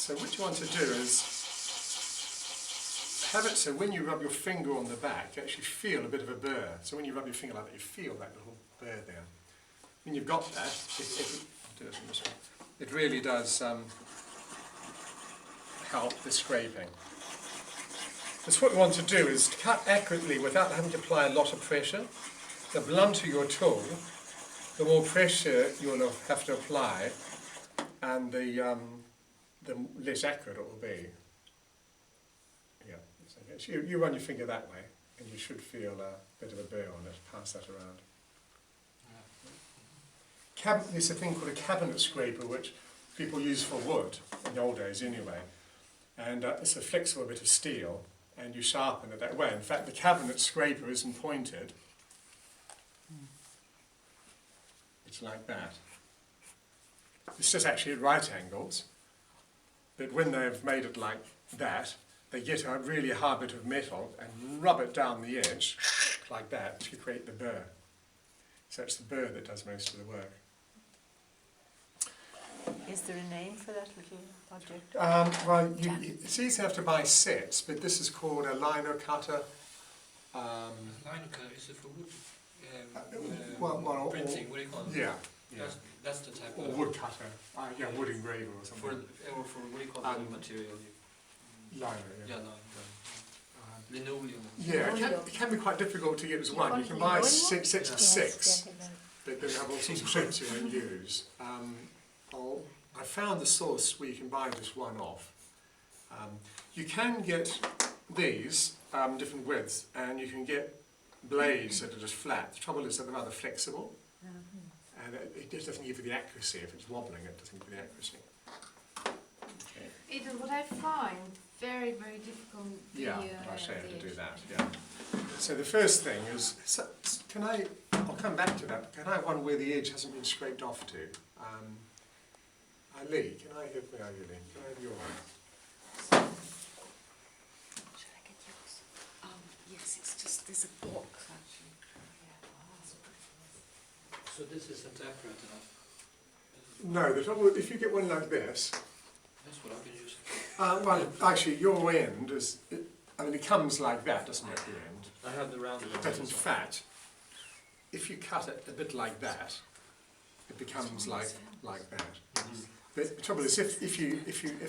So what you want to do is have it so when you rub your finger on the back, you actually feel a bit of a burr. So when you rub your finger like that, you feel that little burr there. When you've got that, it really does help the scraping. So what we want to do is cut accurately without having to apply a lot of pressure. The blunter your tool, the more pressure you'll have to apply, and the less accurate it will be. Yeah, so you run your finger that way, and you should feel a bit of a burr on it. Pass that around. There's a thing called a cabinet scraper, which people use for wood, in the old days anyway. And it's a flexible bit of steel, and you sharpen it that way. In fact, the cabinet scraper isn't pointed. It's like that. It's just actually at right angles. But when they've made it like that, they get a really hard bit of metal and rub it down the edge, like that, to create the burr. So it's the burr that does most of the work. Is there a name for that little object? Well, it's easy enough to buy sets, but this is called a lino cutter. Lino cutter, is it for wood? Printing, what do you call it? Yeah. That's the type or of... wood cutter. Yeah, wood engraver or something. For what do you call the material? Lino, yeah. Linoleum. Yeah, it can be quite difficult to get as one. You can buy sets of 6, but they have all sorts of shapes you won't use. I found the source where you can buy just one off. You can get these different widths, and you can get blades that are just flat. The trouble is that they're rather flexible, and it just doesn't give you the accuracy. If it's wobbling, it doesn't give you the accuracy. Okay. Aidan, what I find very, very difficult. I say to do that. Yeah. So the first thing is, I'll come back to that. Can I have one where the edge hasn't been scraped off to? Lee, can I have my Lee? Can I have your one? Should I get yours? Yes, it's just, there's a box actually. So this isn't accurate enough? No, the trouble, if you get one like this... That's what I've been using. Well, actually, your end is... it comes like that, doesn't it, at the end? I have the rounded one. But in fact, if you cut it a bit like that, it becomes like that. Mm-hmm. But the trouble is, if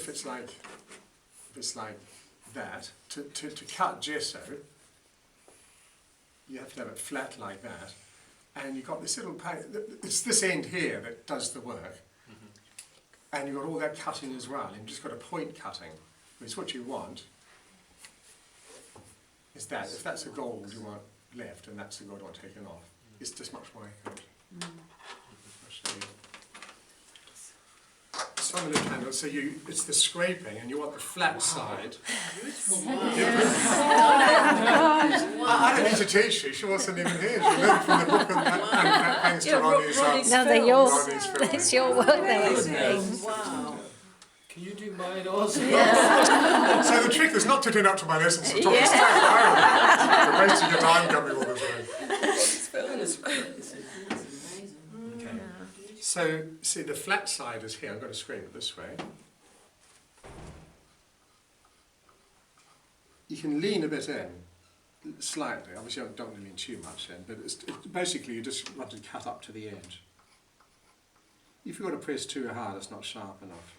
it's like that, to cut gesso, you have to have it flat like that, and you've got this little it's this end here that does the work, and you've got all that cutting as well, and you've just got a point cutting, which is what you want. Is that if that's a gold you want left, and that's the gold you want taken off, it's just much more accurate. I'll show you. Some of the candles, so it's the scraping, and you want the flat side. I don't need to teach you, she wasn't even here. She learned from the book, and thanks to Ronnie's No, they're yours. It's your work they were saying. Wow. Can you do mine also? Yes. So the trick is not to turn up to my lessons and talk to stay You're wasting your time coming all this way. So, see, the flat side is here. I'm going to scrape it this way. You can lean a bit in, slightly. Obviously, I don't lean too much in, but basically you just want to cut up to the edge. If you've got to press too hard, it's not sharp enough.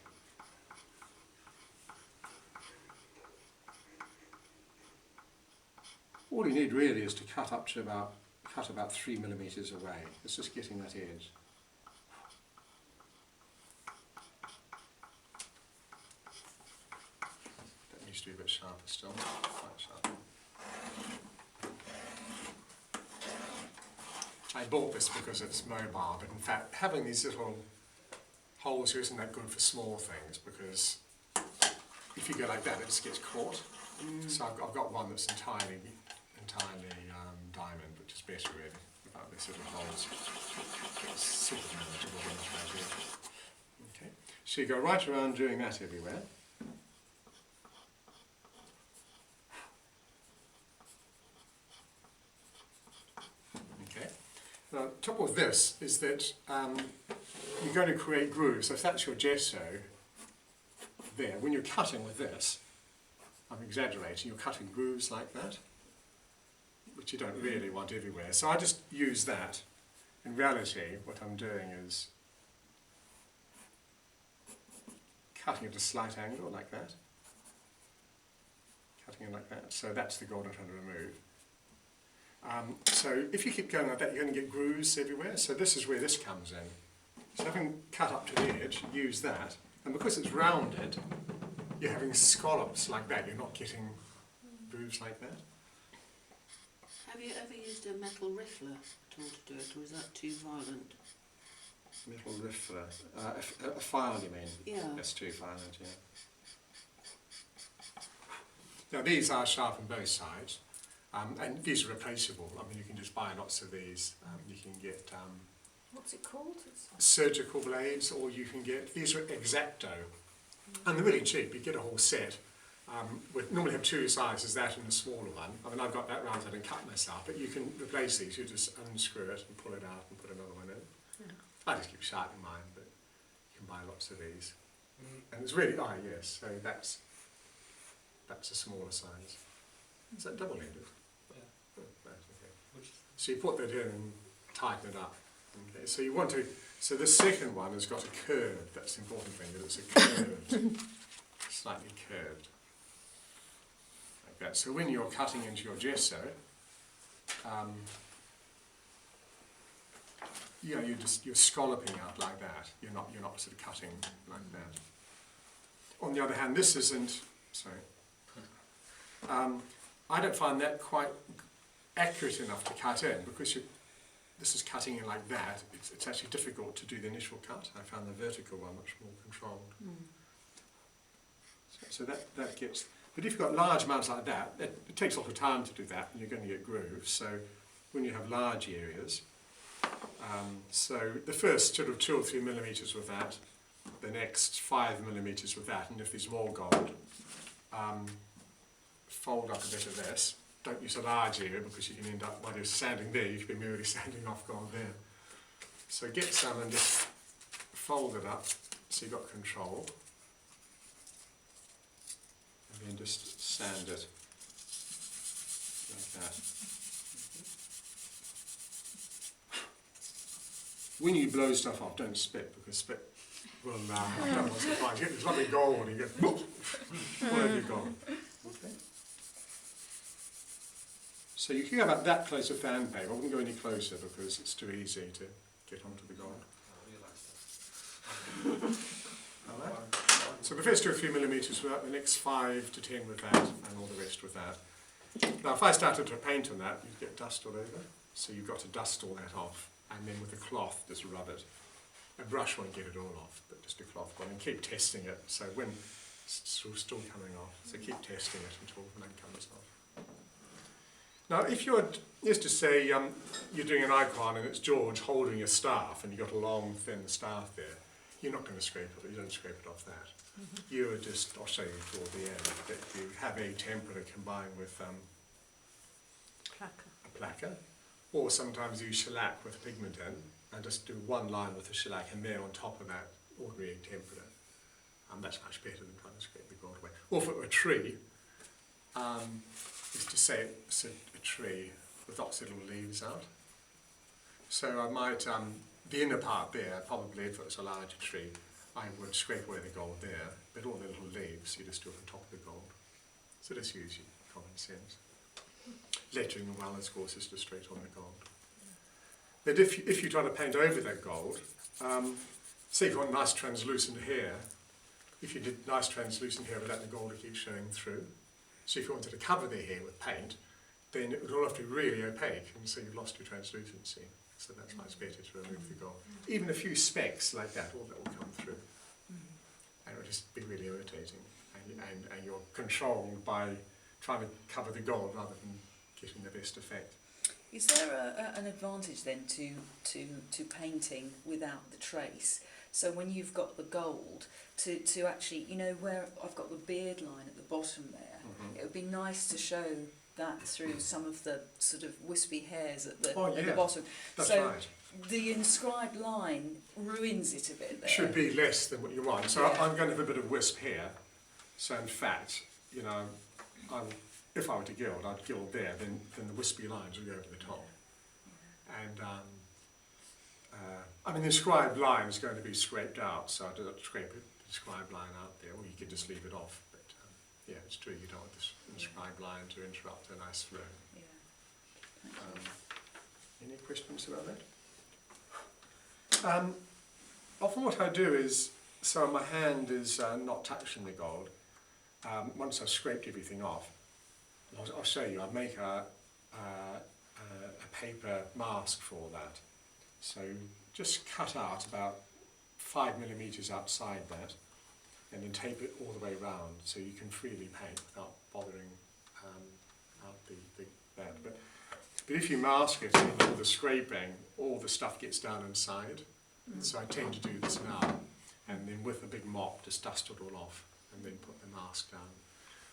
All you need really is to cut up to about 3 millimeters away. It's just getting that edge. To be a bit sharper still, quite sharp. I bought this because it's mobile, but in fact having these little holes here isn't that good for small things, because if you go like that it just gets caught. So I've got one that's entirely diamond, which is better really, without these little holes. It's super manageable. Okay, so you go right around doing that everywhere. Now, the trouble with this is that you're going to create grooves. So if that's your gesso, there. When you're cutting with this, I'm exaggerating, you're cutting grooves like that, which you don't really want everywhere. So I just use that. In reality, what I'm doing is cutting at a slight angle like that. Cutting it like that. So that's the gold I'm trying to remove. So if you keep going like that, you're going to get grooves everywhere. So this is where this comes in. So having cut up to the edge, use that. And because it's rounded, you're having scallops like that. You're not getting grooves like that. Have you ever used a metal riffler at all to do it, or is that too violent? Metal riffler. A file, you mean? Yeah. That's too violent, yeah. Now these are sharp on both sides. And these are replaceable. I mean, you can just buy lots of these. You can get What's it called? surgical blades, or you can get, these are X-Acto. And they're really cheap. You get a whole set. We normally have two sizes, that and a smaller one. I mean, I've got that round, so I didn't cut myself, but you can replace these. You just unscrew it and pull it out and put another one in. Yeah. I just keep sharpening mine, but you can buy lots of these. And it's really, yes, so that's a smaller size. Is that double-ended? Yeah. Oh, right, okay. Which, So you put that in and tighten it up. Okay, so you want to, so the second one has got a curve. That's the important thing, that it's a curved, slightly curved. Like that. So when you're cutting into your gesso, you're scalloping out like that. You're not sort of cutting like that. On the other hand, this isn't, sorry. I don't find that quite accurate enough to cut in, because this is cutting in like that. It's actually difficult to do the initial cut. I found the vertical one much more controlled. So that gets, but if you've got large amounts like that, it takes a lot of time to do that, and you're going to get grooves. So when you have large areas, so the first sort of 2 or 3 millimetres with that, the next 5 millimetres with that, and if there's more gold, fold up a bit of this. Don't use a large area, because you can end up, while you're sanding there, you could be merely sanding off gold there. So get some and just fold it up so you've got control. And then just sand it like that. When you blow stuff off, don't spit, because spit will, I don't want to find, you get this lovely gold and you get, where have you gone? Okay. So you can go about that close with fan paper. I wouldn't go any closer because it's too easy to get onto the gold. Alright. So the first 2 or 3 millimetres with that, the next 5 to 10 with that, and all the rest with that. Now if I started to paint on that, you'd get dust all over. So you've got to dust all that off, and then with a cloth just rub it. A brush won't get it all off, but just a cloth one, and keep testing it. So when it's still coming off, so keep testing it until the none comes off. Now, if you're, let's just say you're doing an icon and it's George holding a staff, and you've got a long, thin staff there, you're not going to scrape it. You don't scrape it off that. You are just, I'll show you toward the end, that you have a tempera combined with a placa, or sometimes use shellac with pigment in, and just do one line with the shellac and there on top of that ordinary tempera. That's much better than trying to scrape the gold away. Or for a tree, is to say it's a tree with lots of little leaves out. So I might, the inner part there, probably if it was a larger tree, I would scrape away the gold there, but all the little leaves you just do on top of the gold. So just use your common sense. Lettering as well, of course, is just straight on the gold. But if you try to paint over that gold, say if you want nice translucent hair, if you did nice translucent hair without the gold to keep showing through, so if you wanted to cover their hair with paint, then it would all have to be really opaque, and so you've lost your translucency. So that's much better to remove the gold. Even a few specks like that, all that will come through. And it will just be really irritating. And you're controlled by trying to cover the gold rather than getting the best effect. Is there an advantage then to painting without the trace? So when you've got the gold, to actually, you know, where I've got the beard line at the bottom there, it would be nice to show that through some of the sort of wispy hairs at the bottom. That's so right. The inscribed line ruins it a bit there. Should be less than what you want. So Yeah. I'm going to have a bit of wisp here, So in fact, you know, if I were to gild, I'd gild there, then the wispy lines would go over the top. And I mean, the inscribed line is going to be scraped out, so I'd scrape the inscribed line out there, or you could just leave it off. But yeah, it's true, you don't want this inscribed line to interrupt a nice flow. Yeah. Any questions about that? Often what I do is, so my hand is not touching the gold. Once I've scraped everything off, I'll show you, I'll make a paper mask for that. So just cut out about 5 millimetres outside that, and then tape it all the way round so you can freely paint without bothering out that. But if you mask it and all the scraping, all the stuff gets down inside. So I tend to do this now, and then with a big mop just dust it all off and then put the mask down.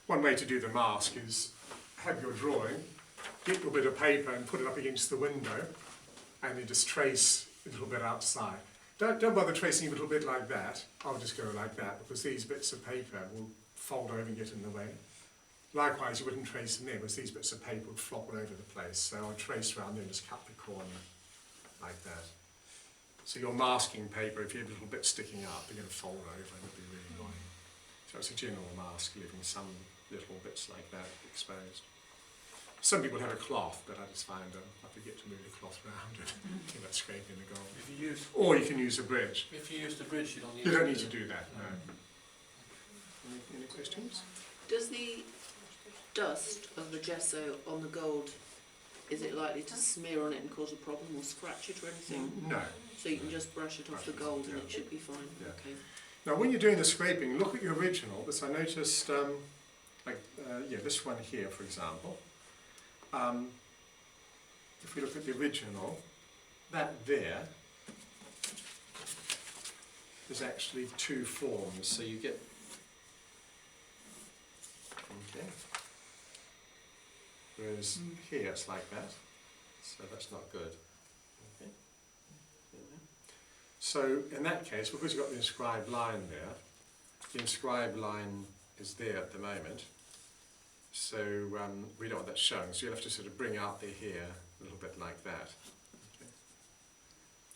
One way to do the mask is have your drawing, get your bit of paper and put it up against the window, and then just trace a little bit outside. Don't bother tracing a little bit like that. I'll just go like that, because these bits of paper will fold over and get in the way. Likewise, you wouldn't trace them there, because these bits of paper would flop all over the place. So I'll trace around and just cut the corner like that. So your masking paper, if you have a little bit sticking up, they're going to fold over and it'll be really annoying. So it's a general mask, leaving some little bits like that exposed. Some people have a cloth, but I just find I forget to move the cloth around and end up scraping the gold. Or you can use a bridge. If you use the bridge, you don't need. You don't need to do that. No. Any questions? Does the dust of the gesso on the gold, is it likely to smear on it and cause a problem or scratch it or anything? No. So you can just brush it off the gold and it should be fine? Yeah. Okay. Now when you're doing the scraping, look at your original, because I noticed, this one here, for example. If we look at the original, that there is actually two forms, so you get, okay, whereas here it's like that, so that's not good. Okay. So in that case, because you've got the inscribed line there, the inscribed line is there at the moment, so we don't want that showing, so you'll have to sort of bring out the hair a little bit like that. Okay.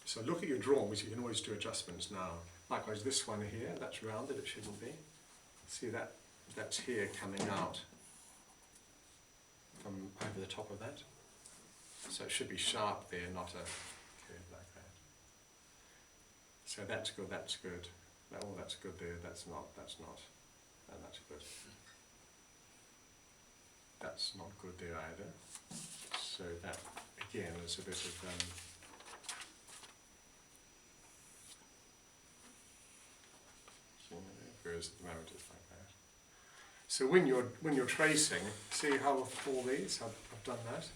So look at your drawing, which you can always do adjustments now. Likewise, this one here, that's rounded, it shouldn't be. See that? That's hair coming out from over the top of that. So it should be sharp there, not a curve like that. So that's good, that's good. Oh, that's good there, that's not, and that's good. That's not good there either. So that, again, is a bit of whereas at the moment it's like that. So when you're tracing, see how all these, I've done that.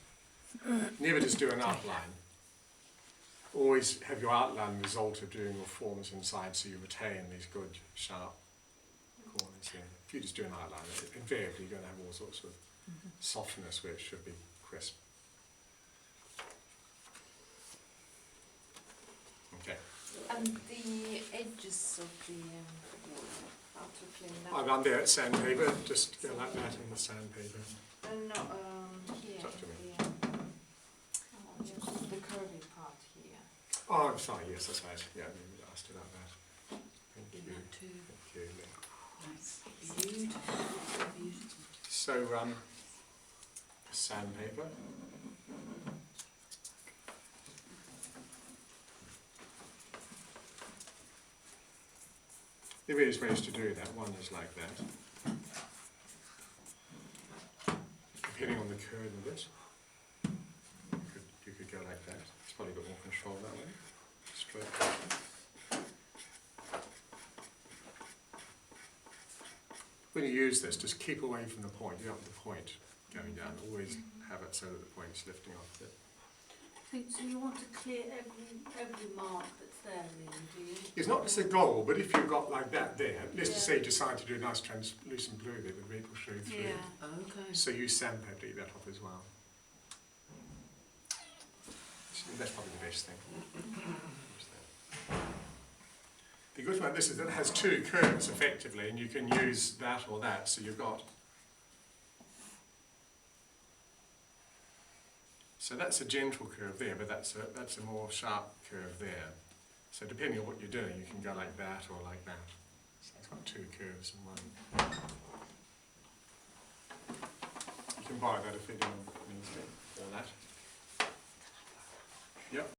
Never just do an outline. Always have your outline result of doing your forms inside, so you retain these good sharp corners here. If you just do an outline, invariably you're going to have all sorts of softness where it should be crisp. Okay. And the edges of the how to clean that? I'm there at sandpaper, just go like that in the sandpaper. No, here. Talk to me. The curvy part here. Oh, I'm sorry, yes, that's right. Yeah, we asked about that. Thank you. That too. Thank you. Nice. Beautiful. Beautiful. So, sandpaper. There are various ways to do that. One is like that. Depending on the curve of it, you could go like that. It's probably got more control that way. Straight. When you use this, just keep away from the point. You don't want the point going down. Always have it so that the point's lifting off a bit. So you want to clear every mark that's there, really, do you? It's not just a goal, but if you've got like that there, let's just say you decide to do a nice translucent blue there with red will show through. Yeah. Okay. So use sandpaper to get that off as well. So that's probably the best thing. The good thing about this is that it has two curves effectively, and you can use that or that. So you've got. So that's a gentle curve there, but that's a more sharp curve there. So depending on what you're doing, you can go like that or like that. So it's got two curves in one. You can buy that if anyone needs it, or that. Yep.